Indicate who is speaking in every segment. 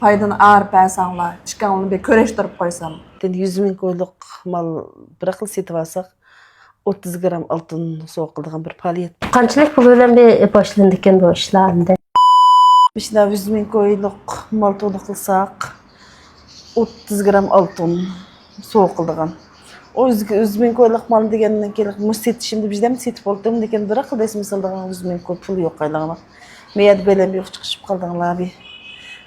Speaker 1: Paydını ağır bəsanlar, çıkanını bir köreştirip koysam.
Speaker 2: 100 ming ko'yluk mal bir xil setib alsak 30 gram altın so'qildigan bir faaliyet.
Speaker 3: Qanchalik pul bilan boshlandı ekan bu ishlarni?
Speaker 2: Biz 100 ming ko'yluk mal to'liq qilsak 30 gram altın so'qildigan. O 100 ming ko'yluk mal degandan keyin bu set şimdi bizde mi setib oldim degan bir xil desmi saldigan 100 ming ko'y pul yo'q qaylag'ana. Meyad bilan bir chiqishib qaldinglar bir.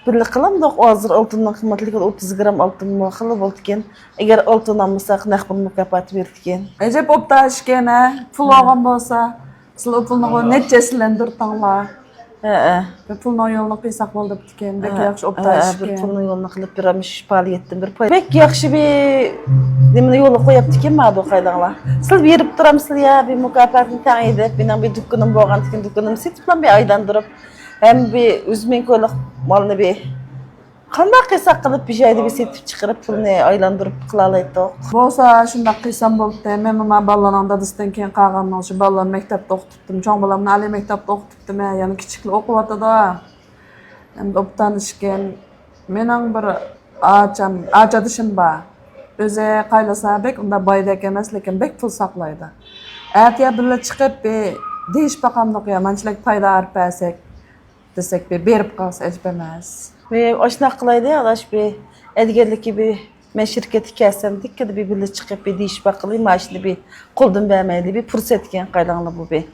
Speaker 2: Birlik qılamdıq, o hazır altından qiymatlıq 30 gram altın mıqılı oldu ekan. Eğer altın almasaq naqd mükafat verdi ekan.
Speaker 1: Ecep optaş gene, pul alğan bolsa, siz o pulunu neçesilendirtаңlar. Bir pulun yolunu qıysak boldu ekan, bek yaxşı optaş
Speaker 2: bir pulun yolunu qılıp biramış faaliyettin bir pay. Bek yaxşı bir nimani yolu qo'yapti ekan ma bu qaydag'lar. Siz berib turamsizlar ya bir mükafatni ta'yin edib, mening bir dükkanım bo'lgan ekan, dükkanimni setib bilan bir aylantirib hem bir 100 ming ko'yluk malını bir qanday qilsak qilib bir joyda bir setib chiqarib pulni aylantirib qila olaydik.
Speaker 1: Bolsa shunday qilsam bo'ldi. Men mana balalarning dadasidan keyin qolganman, shu balalarni maktabda o'qitdim. Cho'ng balamni ali maktabda o'qitdim. Yana kichiklar o'qiyotdi-da. Endi o'ptanishgan mening bir ajadishim bor. O'zi qaylasa bek unda boydek emas, lekin bek pul saqlaydi. Atiya birga chiqib deyish baqamliq ya, manchilik payda arpasak desek bir berib qalsa hech emas.
Speaker 2: Ve aşna qılaydı adaş bir edgerlik gibi men şirketi kelsem dikkatli bir birle çıkıp bir deyiş bakılı maaşlı bir qo'ldan bermeyli bir fursat etken qaydağınla bu bir.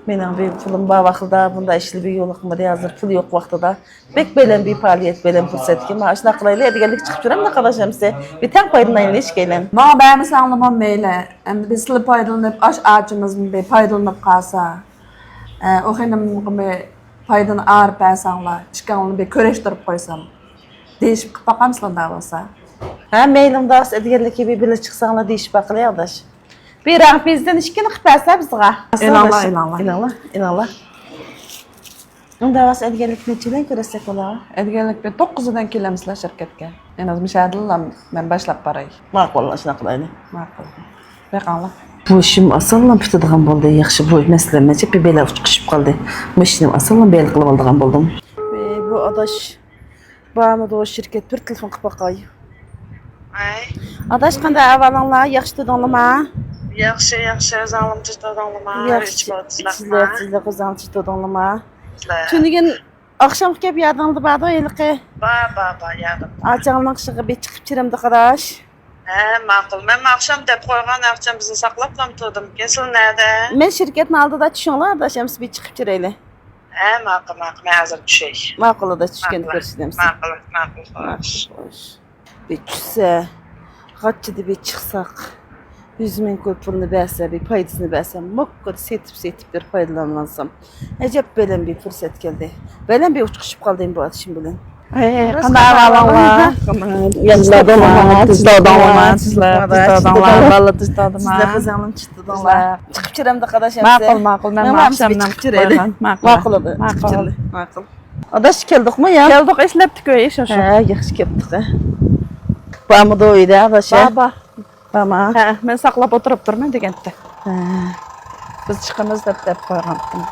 Speaker 2: Mening bir pulum var vaqtida bunda işli bir yo'liqmadi hazır pul yo'q vaqtida bek bilan bir faaliyet bilan fursat etken maaşna qılaylı edgerlik chiqib turam da qadashamsa bir tan foydalanaylik ish kelin.
Speaker 1: Ma bani sağlamam meyle. Endi biz sizlar foydalanıp aş ağacımızın bir foydalanıp qalsa. O xenim paydını ağır bəsanlar, çıkanını bir köreştirip koysam. Değişip bakamsın da olsa.
Speaker 2: Ha meylim da edgerlik gibi birle çıksanlar deyiş bakılı adaş. Bir an bizden işkini qıpasa bizga. İnallah. Onda vas edgerlik neçeden köresek olar?
Speaker 1: Edgerlik bir 9'dan kelamsizlar şirketga. En az müşahidlar men başlap baray.
Speaker 2: Ma'qul shuna qilaylik.
Speaker 1: Ma'qul. Beqanlar.
Speaker 2: Bu işim asıllan bitadigan bo'ldi. Yaxshi bu masalamacha bir bela chiqishib qoldi. Bu ishni asıllan bel qilib oldigan bo'ldim. Bu adaş bamıdı o şirket bir telefon qilib baqay. Adaş qanday ahvolinglar? Yaxshi tudinglarmi?
Speaker 4: Yaxshi, o'zinglarni tutdinglarmi?
Speaker 2: Sizlar o'zinglarni tutdinglarmi? Tunigan akşam kelib yadingda bordi eliqi.
Speaker 4: Ba, yadım.
Speaker 2: Acangning shig'i bir chiqib chiramdi qadash.
Speaker 4: Ma'qul. Men akşam deb qo'ygan akşam bizni saqlab ham turdim. Kesil nerede?
Speaker 2: Men shirkatning oldida tushinglar, adashamiz bir chiqib chirayli.
Speaker 4: Ma'qul. Men hozir tushay.
Speaker 2: Ma'qul da tushganda ko'rsatamiz.
Speaker 4: Ma'qul.
Speaker 2: Bir tushsa, g'achchida bir chiqsaq, 100 ming ko'p pulni bersa, bir foydasini bersam, mokkada setib bir foydalansam. Ajab bilan bir fursat keldi. Bilan bir chiqib qoldim bu ishim bilan.
Speaker 1: Qanday ahvolinglar? Tuzladinglar.
Speaker 2: Sizlar qizinglarni tutdinglar. Chiqib chiramda qadashamiz.
Speaker 1: Ma'qul. Men akşamdan
Speaker 2: chiqib Ma'qul edi. Ma'qul. Adaş keldikmi ya?
Speaker 1: Keldik, ishlabdik ish o'sha.
Speaker 2: Yaxshi keldik. Bamıda uyda adaşa. Bama.
Speaker 1: Men saqlab o'tirib turman deganda. Biz chiqamiz deb qo'ygandim.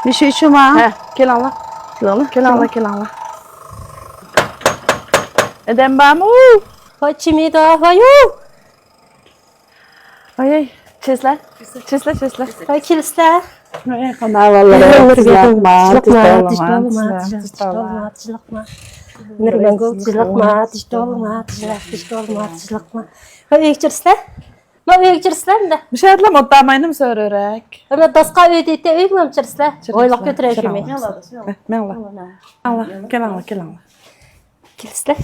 Speaker 2: Necha ishima?
Speaker 1: Kelinglar. Kelinglar. Edem barmi?
Speaker 3: Voy chimida, voyu.
Speaker 1: Ay, cheslar.
Speaker 3: Voy kilslar.
Speaker 1: Qanday ahvollaringiz?
Speaker 3: Tishloqma. Nurmango tishloqma. Voy ekchirslar. Da.
Speaker 1: Müşahidlar o'tdamaynim so'rarak.
Speaker 3: Ana dasqa ödeyte öygümçirslar. Oyliq götürəşimi.
Speaker 1: Kelinglar.
Speaker 3: Kilslar.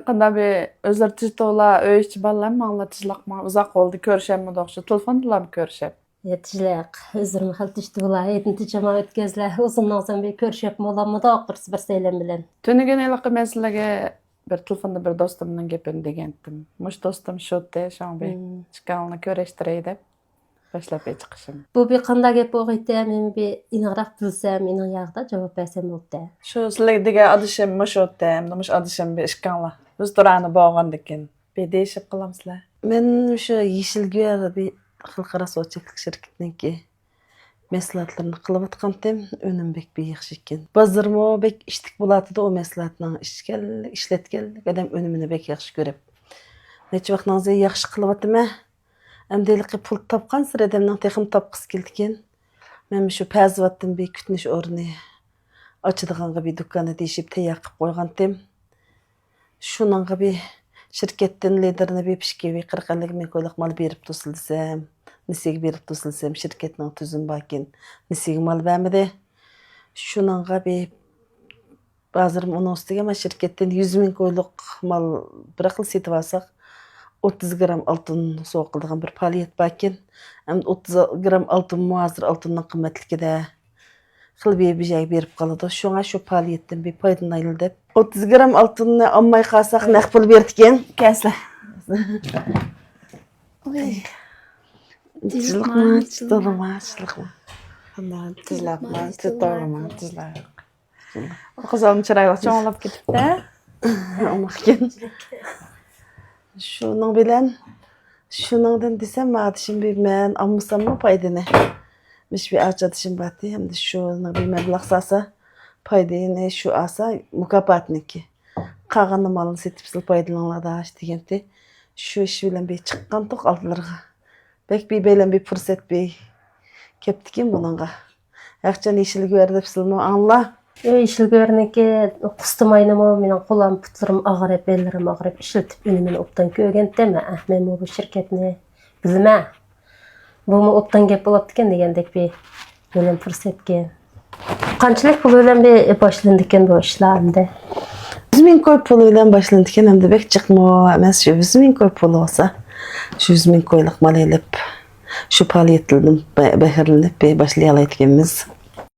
Speaker 1: Qanday bir o'zlar tishtolar, uy ichi balalarni anglatishliqmi? Uzoq bo'ldi ko'rishamadi o'xsha. Telefonlarmi ko'rishib?
Speaker 3: Yetişlek. Özürüm xil tişdilar. Edinti cama ötközlər. Uzundan bir körüşüp molamı da oqırsı bir seylem bilen.
Speaker 1: Tunigan iliqi men sizlarga bir telefonda bir do'stimning gapini degandim. Mush do'stim shotda shunday chiqqanini ko'rishtiray deb boshlab chiqishim.
Speaker 3: Bu bir qanday gap bo'lg'aydi, men bir inoqroq bilsam, mening yoqda javob bersam bo'ldi.
Speaker 1: Shu sizlarga adishim mushotda, mush adishim bir ishkanlar. Biz turani bo'lgandikin. Bir deyishib qilamsizlar.
Speaker 2: Men o'sha Yeşilgül bir xalqaro sotchilik shirkatniki meslatlarını kılıp atkandım. Önüm bek bir yaxşı ekan. Bazırmı bek iştik buladı da o meslatla işletkel adam önümünü bek yaxşı görüp. Neçe vaqtınızda yaxşı kılıp atıma. Əmdəlikə pul tapqan sır adamның texim tapqısı keldiken. Mən şu pəzvatdım bir kütünüş ornu açıdığanğa bir dükkanı deyişip teyaqıb qoyğandım. Şunanğa bir şirketten liderine bir pişki bir 40-50 min koylıq mal berip tosilsam, nisigi berip tosilsam şirketning tüzüm bakin nisigi mal vermedi. Şunanğa bir bazırım onu üstüge ama şirketten 100 min koylıq mal bırakıl setip alsaq 30 gram altın soğuqıldığın bir paliyet bakin. 30 gram altın muazır altından kıymetli de xil bir şey berip kalıdı. Şuna şu paliyetten bir paydan ayrıldı. 30 gram altınını ammay qalsaq naq pul berdiken.
Speaker 1: Kesle.
Speaker 2: Tızlıqma, tızlıqma, tızlıqma.
Speaker 1: Ondan tızlapma, tızlapma, tızlapma. O kızalım çırayla çoğalap gidip de.
Speaker 2: Amaqken. Şunun bilen, şunundan desem madişim bir men ammusam mı paydını? Miş bir açadışım batı hem de şunun bir meblağ sasa paydını şu asa mukapatniki. Qağanı malını setip sil paydalanladı aç degenti. Şu iş bilen bir çıqqan toq altılarga. Bek bir belen bir fırsat bir keptikin bununla. Aqçan işilgi verdi silmi anla.
Speaker 3: İşil görüneki kustumaynama menen qolam putlarım ağrıp, ellerim ağrıp işletip önümün optan kögen deme. Men bu şirketini bilme. Bu mu optan gep bolapdiken degendek bir menen fırsatken. Qançalik pul bilen bir başlandıken bu işlerimde.
Speaker 2: 100 min koy puluyla başlandıken hem de bek çıkma emas şu 100 min koy pulu olsa şu 100 min koyluk mal elip şu paliyetlidim behirlenip başlayalaydıkimiz.